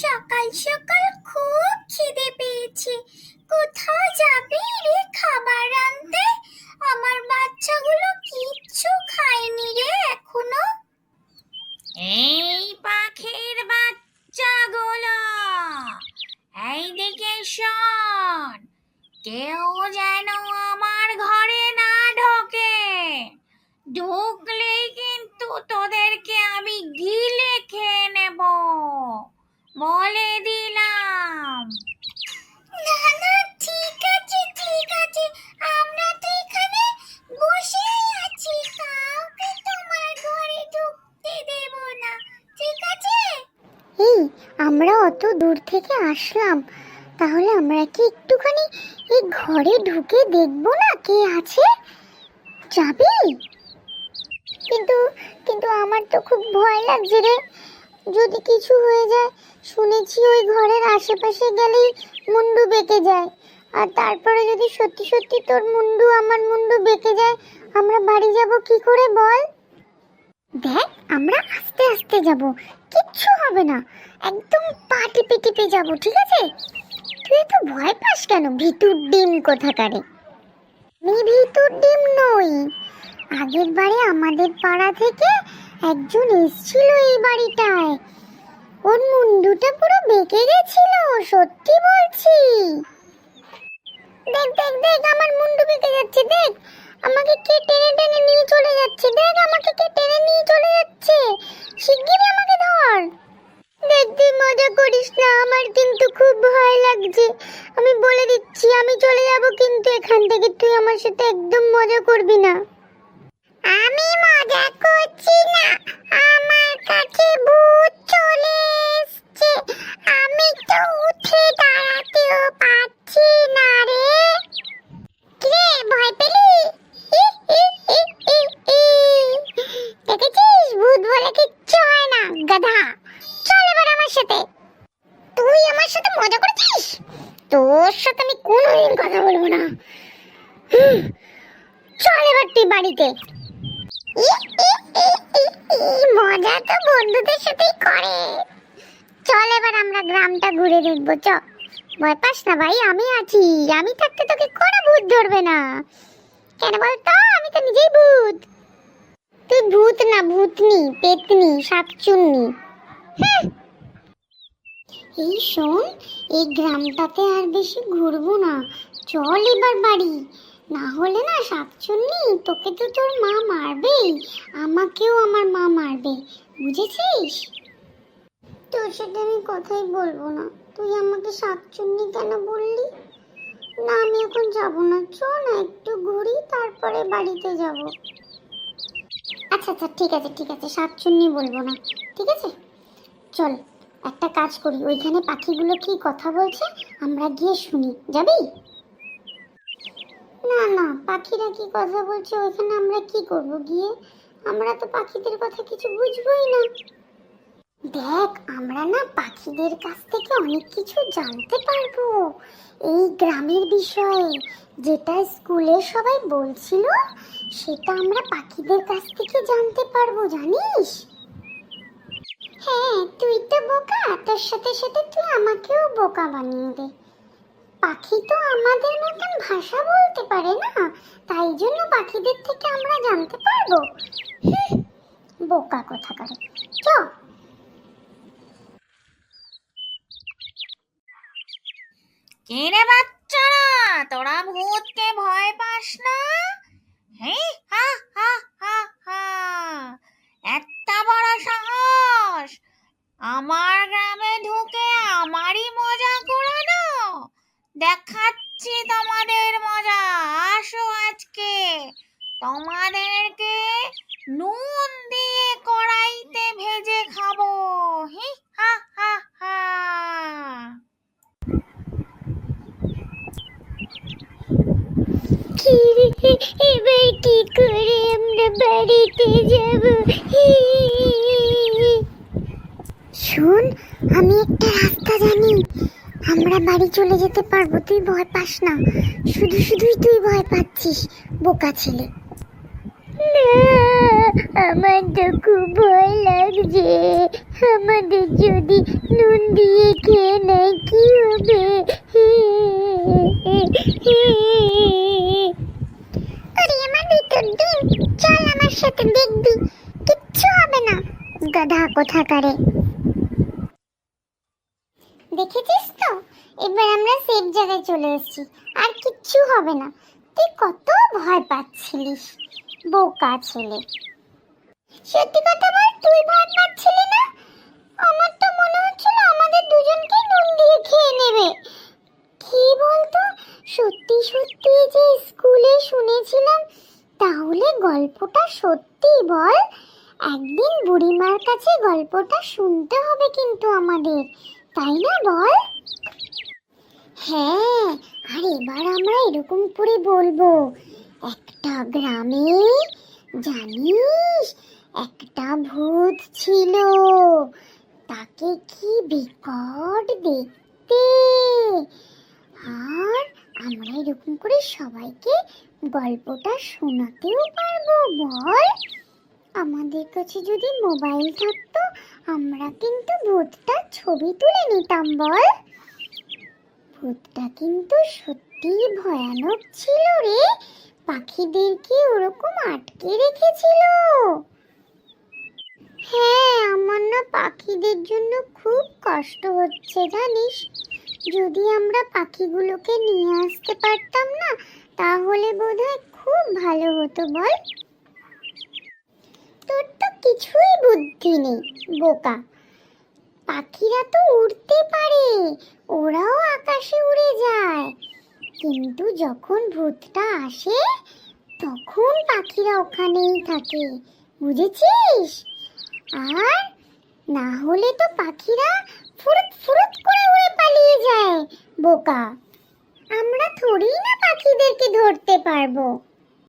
সকাল সকাল খুব খিদে পেয়েছে। কোথাও যাবি রে খাবার আনতে? আমার বাচ্চাগুলো কিচ্ছু খায়নি রে এখনো। এই পাখির বাচ্চাগুলো, এই দিকে শোন, কেউ যেন আমার ঘরে না ঢোকে। ঢুকলেই কিন্তু তোদেরকে আমি গিলে খেয়ে নেব, বলে দিলাম। না না, ঠিক আছে ঠিক আছে, আমরা তো এখানে বসেই আছি, কাউকে তোমার ঘরে ঢুকতে দেব না, ঠিক আছে? এই আমরা অত দূর থেকে আসলাম, তাহলে আমরা কি একটুখানি এই ঘরে ঢুকে দেখবো না কে আছে? যাবি? কিন্তু কিন্তু আমার তো খুব ভয় লাগছে রে, যদি কিছু হয়ে যায়। শুনেছি ওই ঘরের আশেপাশে গেলেই মুন্ডু বেঁকে যায়, আর তারপরে যদি সত্যি সত্যি তোর মুন্ডু আমার মুন্ডু বেঁকে যায়, আমরা বাড়ি যাব কি করে বল? দেখ, আমরা আস্তে আস্তে যাব, কিচ্ছু হবে না, একদম পা টিপে টিপে যাবো, ঠিক আছে? তুই এত ভয় পাস কেন, ভিতুর ডিম কোথাকারে? আমি ভিতুর ডিম নই। আগের বারে আমাদের পাড়া থেকে একজন এসেছিল এই বাড়িটায়, ওর মুন্ডুটা পুরো বেঁকে গেছিল, সত্যি বলছি। দেখ দেখ দেখ, আমার মুন্ডু বেঁকে যাচ্ছে, দেখ আমাকে কে টেনে টেনে নিয়ে চলে যাচ্ছে, দেখ আমাকে কে টেনে নিয়ে চলে যাচ্ছে, শিগগিরই আমাকে ধর। দেখ, তুই মজা করিস না, আমার কিন্তু খুব ভয় লাগছে, আমি বলে দিচ্ছি, আমি চলে যাব কিন্তু এখান থেকে, তুই আমার সাথে একদম মজা করবি না। আমি মজা করছি না, আমার কাছে ভূত চলে এসেছে, আমি তো উঠে দাঁড়াতেও পারছি না রে। কিরে, ভয় পেলি? দেখেছিস, ভূত বলে কিচ্ছু হয় না, গাধা। চল এবার আমার সাথে। তুই আমার সাথে মজা করছিস? তোর সাথে আমি কোনোদিন কথা বলবো না। চল এবার তুই বাড়িতে। মজা তো বন্ধুদের সাথেই করে। চল এবার আমরা গ্রামটা ঘুরে দেখবো, চ। ভয় পাস না ভাই, আমি আছি, আমি থাকতে তোকে কোনো ভূত ধরবে না। কেন বলতো, আমি তো নিজেই ভূত। তুই ভূত না, ভূতনি, পেতনি, শাকচুন্নি। এই শোন, এই গ্রামটাতে আর বেশি ঘুরবো না, চল এবার বাড়ি। না হলে না শাকচুন্নি, তোকে তো তোর মা মারবেই, আমাকেও আমার মা মারবে, বুঝেছিস? তোর সাথে আমি কথাই বলবো না, তুই আমাকে শাকচুন্নি কেন বললি? না, আমি এখন যাবো না, চল না একটু ঘুরি, তারপরে বাড়িতে যাব। আচ্ছা আচ্ছা, ঠিক আছে ঠিক আছে, শাকচুন্নি বলবো না, ঠিক আছে? চল একটা কাজ করি, ওইখানে পাখিগুলো কি কথা বলছে আমরা গিয়ে শুনি, যাবি? না না, পাখিরা কি কথা বলছে ওইখানে আমরা কি করব গিয়ে? আমরা তো পাখিদের কথা কিছু বুঝবোই না। দেখ, আমরা না পাখিদের কাছ থেকে অনেক কিছু জানতে পারবো এই গ্রামের বিষয়ে, যেটা স্কুলে সবাই বলছিল সেটা আমরা পাখিদের কাছ থেকে জানতে পারবো, জানিস? হ্যাঁ, তুই তো বোকা, তোর সাথে সাথে তুই আমাকেও বোকা বানিয়ে দে। পাখি তো আমাদের মতন ভাষা বলতে পারে না, তাই জন্য পাখিদের থেকে আমরা জানতে পারবো। বোকা কোথাকারে, চ। কে রে বাচ্চারা, তোরা ভূতকে ভয় পাস না? হ্যাঁ, হা হা হা হা, এত বড় সাহস আমার গ্রামে ঢুকে আমারই মজা করানো? দেখাচ্ছি তোমাদের মজা, আসো আজকে তোমাদেরকে নুন দিয়ে কড়াইতে ভেজে খাবো। হি হা হা হা। এবার কি করে আমরা বাড়িতে যাব? শোন, আমি একটা রাস্তা জানি, আমরা বাড়ি চলে যেতে পারবো, তুই ভয় পাস না, শুধু শুধুই তুই ভয় পাচ্ছিস, বোকা ছেলে। না, আমার তো খুব ভয় লাগছে, আমাদের যদি নুন দিয়ে খেয়ে নেয় কি হবে? আরে আমার ভিতর ডিম, চল আমার সাথে দেখবি, কিচ্ছু হবে না। গাধা কোথাকারে। দেখেছিস তো, এবার আমরা সেফ জায়গায় চলে এসেছি, আর কিচ্ছু হবে না। তুই কত ভয় পাচ্ছিলিস, বোকা ছেলে। সত্যি কথা বল, তুই ভয় পাচ্ছিলি না? আমার তো মনে হচ্ছিল আমাদের দুজনকে নুন দিয়ে খেয়ে নেবে। কি বলতো, সত্যি সত্যি যে স্কুলে শুনেছিলাম, তাহলে গল্পটা সত্যি বল? একদিন বুড়িমার কাছে গল্পটা শুনতে হবে কিন্তু আমাদের, তাই না বল? হ্যাঁ, আর এবার আমরা এরকম করে বলবো, একটা গ্রামে জানিস একটা ভূত ছিল, তাকে কি বিকট দেখতে। আর আমরা এরকম করে সবাইকে গল্পটা শোনাতেও পারবো বল? আমাদের কাছে যদি মোবাইল থাকতো, আমরা কিন্তু ভূতটার ছবি তুলে নিতাম বল? ভূতটা কিন্তু সত্যি ভয়ানক ছিল রে, পাখিদেরকে ওরকম আটকে রেখেছিল। হ্যাঁ, আমার না পাখিদের জন্য খুব কষ্ট হচ্ছে জানিস। যদি আমরা পাখিগুলোকে নিয়ে আসতে পারতাম না, তাহলে বোধহয় খুব ভালো হতো বল? তোর তো কিছুই বুদ্ধি নেই, বোকা। পাখিরা তো উড়তে পারে, ওরাও আকাশে উড়ে যায়, কিন্তু যখন ভূতটা আসে তখন পাখিরা ওখানেই থাকে, বুঝেছিস? আর না হলে তো পাখিরা ফুরুত ফুরুত করে উড়ে পালিয়ে যায়, বোকা। আমরা থোড়ি না পাখিদেরকে ধরতে পারবো।